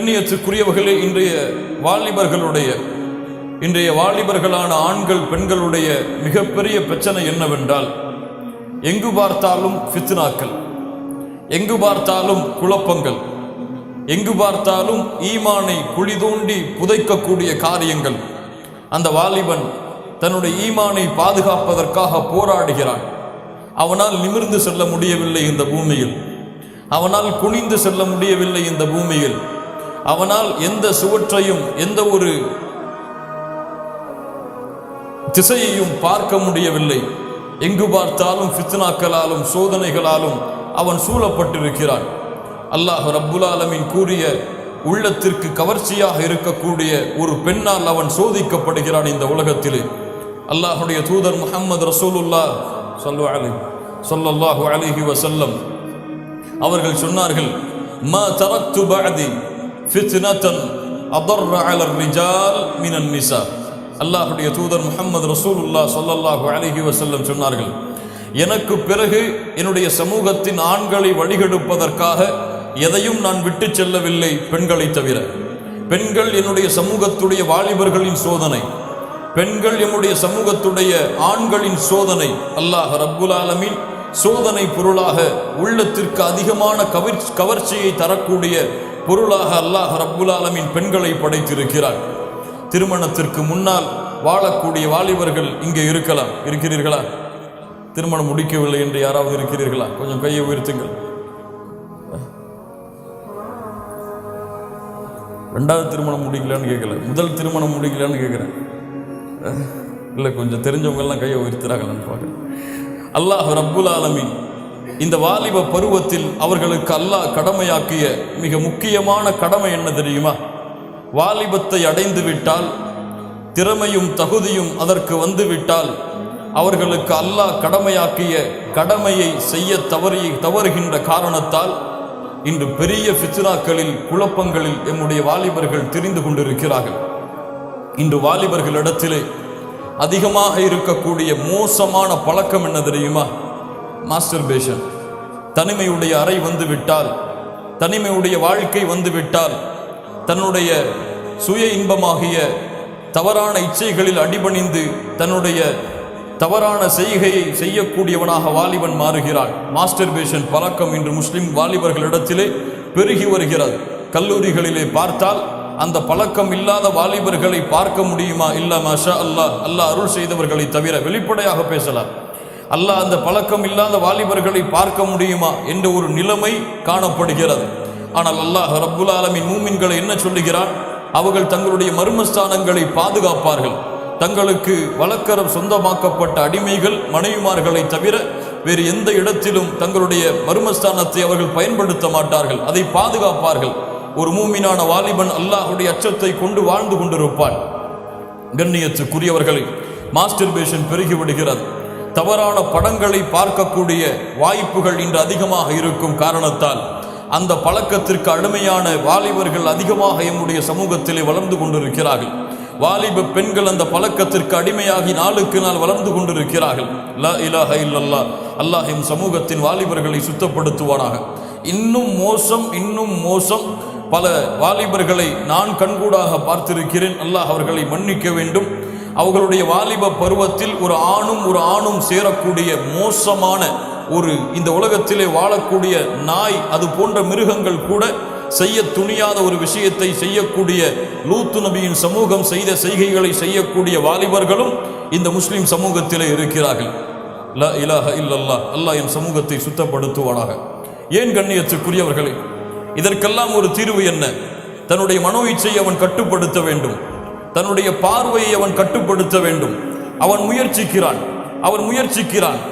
கண்ணியத்துக்குரியவர்களே, இன்றைய வாலிபர்களான ஆண்கள் பெண்களுடைய மிகப்பெரிய பிரச்சனை என்னவென்றால், எங்கு பார்த்தாலும் ஃபித்னாக்கள், எங்கு பார்த்தாலும் குழப்பங்கள், எங்கு பார்த்தாலும் ஈமானை குழி தோண்டி புதைக்கக்கூடிய காரியங்கள். அந்த வாலிபன் தன்னுடைய ஈமானை பாதுகாப்பதற்காக போராடுகிறான். அவனால் நிமிர்ந்து செல்ல முடியவில்லை இந்த பூமியில், அவனால் குனிந்து செல்ல முடியவில்லை இந்த பூமியில், அவனால் எந்த சுவற்றையும் எந்த ஒரு திசையையும் பார்க்க முடியவில்லை. எங்கு பார்த்தாலும் ஃபித்னாக்களாலும் சோதனைகளாலும் அவன் சூழப்பட்டிருக்கிறான். அல்லாஹ் ரப்புல் ஆலமீன் கூறிய உள்ளத்திற்கு கவர்ச்சியாக இருக்கக்கூடிய ஒரு பெண்ணால் அவன் சோதிக்கப்படுகிறான் இந்த உலகத்திலே. அல்லாஹுடைய தூதர் முஹம்மது ரசூலுல்லாஹ் ஸல்லல்லாஹு அலைஹி வஸல்லம் அவர்கள் சொன்னார்கள், மா தரக்து பஅதி ஃபித்னத்தன் அதர்ர அலர் ரிஜால் மினன் நிசா. அல்லாஹுடைய தூதர் முஹம்மது ரசூலுல்லாஹ் ஸல்லல்லாஹு அலைஹி வஸல்லம் சொன்னார்கள், எனக்கு பிறகு என்னுடைய சமூகத்தின் ஆண்களை வழிகெடுப்பதற்காக எதையும் நான் விட்டு செல்லவில்லை, பெண்களை தவிர. பெண்கள் என்னுடைய சமூகத்துடைய வாலிபர்களின் சோதனை, பெண்கள் என்னுடைய சமூகத்துடைய ஆண்களின் சோதனை. அல்லாஹ் ரப்புல் ஆலமீன் சோதனை பொருளாக, உள்ளத்திற்கு அதிகமான கவர்ச்சியை தரக்கூடிய பொருளாக அல்லாஹ் ரப்புல் ஆலமீன் பெண்களை படைத்திருக்கிறார். திருமணத்திற்கு முன்னால் வாழக்கூடிய வாலிபர்கள் இங்கே இருக்கிறீர்களா? திருமணம் முடிக்கவில்லை என்று யாராவது இருக்கிறீர்களா? கொஞ்சம் கையை உயர்த்துங்கள். ரெண்டாவது திருமணம் முடிக்கலான்னு கேட்கல, முதல் திருமணம் முடிக்கலான்னு கேட்குறேன். இல்லை, கொஞ்சம் தெரிஞ்சவங்க எல்லாம் கையை உயர்த்துறாங்களான்னு பார்க்குறேன். அல்லாஹ் ரப்புல் ஆலமீன் இந்த வாலிப பருவத்தில் அவர்களுக்கு அல்லாஹ் கடமையாக்கிய மிக முக்கியமான கடமை என்ன தெரியுமா? வாலிபத்தை அடைந்து விட்டால், திறமையும் தகுதியும் அதற்கு வந்து விட்டால், அவர்களுக்கு அல்லாஹ் கடமையாக்கிய கடமையை செய்ய தவறுகின்ற காரணத்தால் இன்று பெரிய ஃபித்னாக்களில் குழப்பங்களில் எம்முடைய வாலிபர்கள் தெரிந்து கொண்டிருக்கிறார்கள். இன்று வாலிபர்களிடத்திலே அதிகமாக இருக்கக்கூடிய மோசமான பழக்கம் என்ன தெரியுமா? மாஸ்டர்பேஷன். தனிமையுடைய அறை வந்துவிட்டால், தனிமையுடைய வாழ்க்கை வந்துவிட்டால், தன்னுடைய சுய இன்பமாகிய தவறான இச்சைகளில் அடிபணிந்து தன்னுடைய தவறான செய்கையை செய்யக்கூடியவனாக வாலிபன் மாறுகிறான். மாஸ்டர்பேஷன் பழக்கம் இன்று முஸ்லிம் வாலிபர்களிடத்திலே பெருகி வருகிறது. கல்லூரிகளிலே பார்த்தால் அந்த பழக்கம் இல்லாத வாலிபர்களை பார்க்க முடியுமா? இல்ல மாஷா அல்லாஹ், அல்லாஹ் அருள் செய்தவர்களை தவிர. வெளிப்படையாக பேசலாம். அல்லாஹ் அந்த பழக்கம் இல்லாத வாலிபர்களை பார்க்க முடியுமா என்ற ஒரு நிலைமை காணப்படுகிறது. ஆனால் அல்லாஹ் ரப்புல் ஆலமீன் மூமின்களை என்ன சொல்லுகிறான்? அவர்கள் தங்களுடைய மர்மஸ்தானங்களை பாதுகாப்பார்கள். தங்களுக்கு வழக்கரம் சொந்தமாக்கப்பட்ட அடிமைகள் மனைவிமார்களை தவிர வேறு எந்த இடத்திலும் தங்களுடைய மர்மஸ்தானத்தை அவர்கள் பயன்படுத்த மாட்டார்கள், அதை பாதுகாப்பார்கள். ஒரு மூமினான வாலிபன் அல்லாஹுடைய அச்சத்தை கொண்டு வாழ்ந்து கொண்டிருப்பான். கண்ணியத்துக்குரியவர்களை, மாஸ்டர்பேஷன் பெருகிவிடுகிறது. தவறான படங்களை பார்க்கக்கூடிய வாய்ப்புகள் இன்று அதிகமாக இருக்கும் காரணத்தால் அந்த பழக்கத்திற்கு அடிமையான வாலிபர்கள் அதிகமாக எம்முடைய சமூகத்திலே வளர்ந்து கொண்டிருக்கிறார்கள். வாலிப பெண்கள் அந்த பழக்கத்திற்கு அடிமையாகி நாளுக்கு நாள் வளர்ந்து கொண்டிருக்கிறார்கள். லா இலாஹ இல்லல்லாஹ். அல்லாஹ் எம் சமூகத்தின் வாலிபர்களை சுத்தப்படுத்துவானாக. இன்னும் மோசம். பல வாலிபர்களை நான் கண்கூடாக பார்த்திருக்கிறேன். அல்லாஹ் அவர்களை மன்னிக்க வேண்டும். அவர்களுடைய வாலிப பருவத்தில் ஒரு ஆணும் சேரக்கூடிய மோசமான ஒரு, இந்த உலகத்திலே வாழக்கூடிய நாய், அது போன்ற மிருகங்கள் கூட செய்ய துணியாத ஒரு விஷயத்தை செய்யக்கூடிய லூத்து நபியின் சமூகம் செய்த செய்கைகளை செய்யக்கூடிய வாலிபர்களும் இந்த முஸ்லிம் சமூகத்திலே இருக்கிறார்கள். லா இலாஹ இல்லல்லாஹ். அல்லாஹ் என் சமூகத்தை சுத்தப்படுத்துவானாக. ஏன் கண்ணியத்துக்குரியவர்களே, இதற்கெல்லாம் ஒரு தீர்வு என்ன? தன்னுடைய மனோ இச்சையை அவன் கட்டுப்படுத்த வேண்டும். தன்னுடைய பார்வையை அவன் கட்டுப்படுத்த வேண்டும். அவன் முயற்சிக்கிறான்,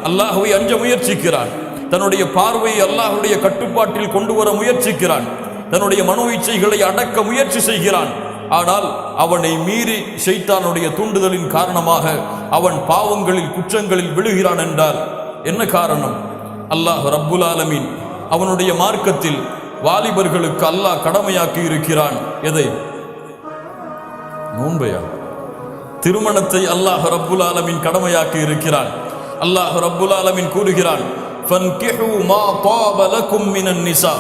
அல்லாஹ்வை அஞ்ச முயற்சிக்கிறான். தன்னுடைய பார்வையை அல்லாஹ்வுடைய கட்டுப்பாட்டில் கொண்டு வர முயற்சிக்கிறான். தன்னுடைய மனோ இச்சைகளை அடக்க முயற்சி செய்கிறான். ஆனால் அவனை மீறி ஷைத்தானுடைய தூண்டுதலின் காரணமாக அவன் பாவங்களில் குற்றங்களில் விழுகிறான் என்றால் என்ன காரணம்? அல்லாஹ் ரப்புல் ஆலமீன் அவனுடைய மார்க்கத்தில் வாலிபர்களுக்கு அல்லாஹ் கடமையாக்கி இருக்கிறான். எதை? நோன்பையா? திருமணத்தை அல்லாஹ் ரப்புல் ஆலமீன் கடமையாக்கி இருக்கிறான். அல்லாஹ் ரப்புல் ஆலமீன் கூறுகிறான், ஃபன்கிஹு மா தாப லக்கும் மினன் நிசா.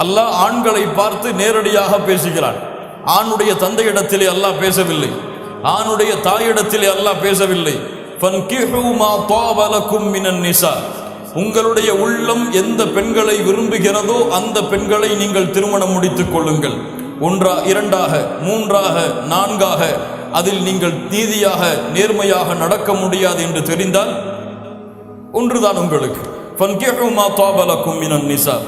அல்லாஹ் ஆண்களை பார்த்து நேரடியாக பேசுகிறான். ஆணுடைய தந்தையிடத்திலே அல்லாஹ் பேசவில்லை, ஆணுடைய தாயிடத்திலே அல்லாஹ் பேசவில்லை. ஃபன்கிஹு மா தாப லக்கும் மினன் நிசா, உங்களுடைய உள்ளம் எந்த பெண்களை விரும்புகிறதோ அந்த பெண்களை நீங்கள் திருமணம் முடித்துக் கொள்ளுங்கள். ஒன்றா, இரண்டாக, மூன்றாக, நான்காக, அதில் நீங்கள் நீதியாக நேர்மையாக நடக்க முடியாது என்று தெரிந்தால் ஒன்றுதான் உங்களுக்கு. ஃபன்கிஹு மா தாப லக்கும் மினன் நிசா.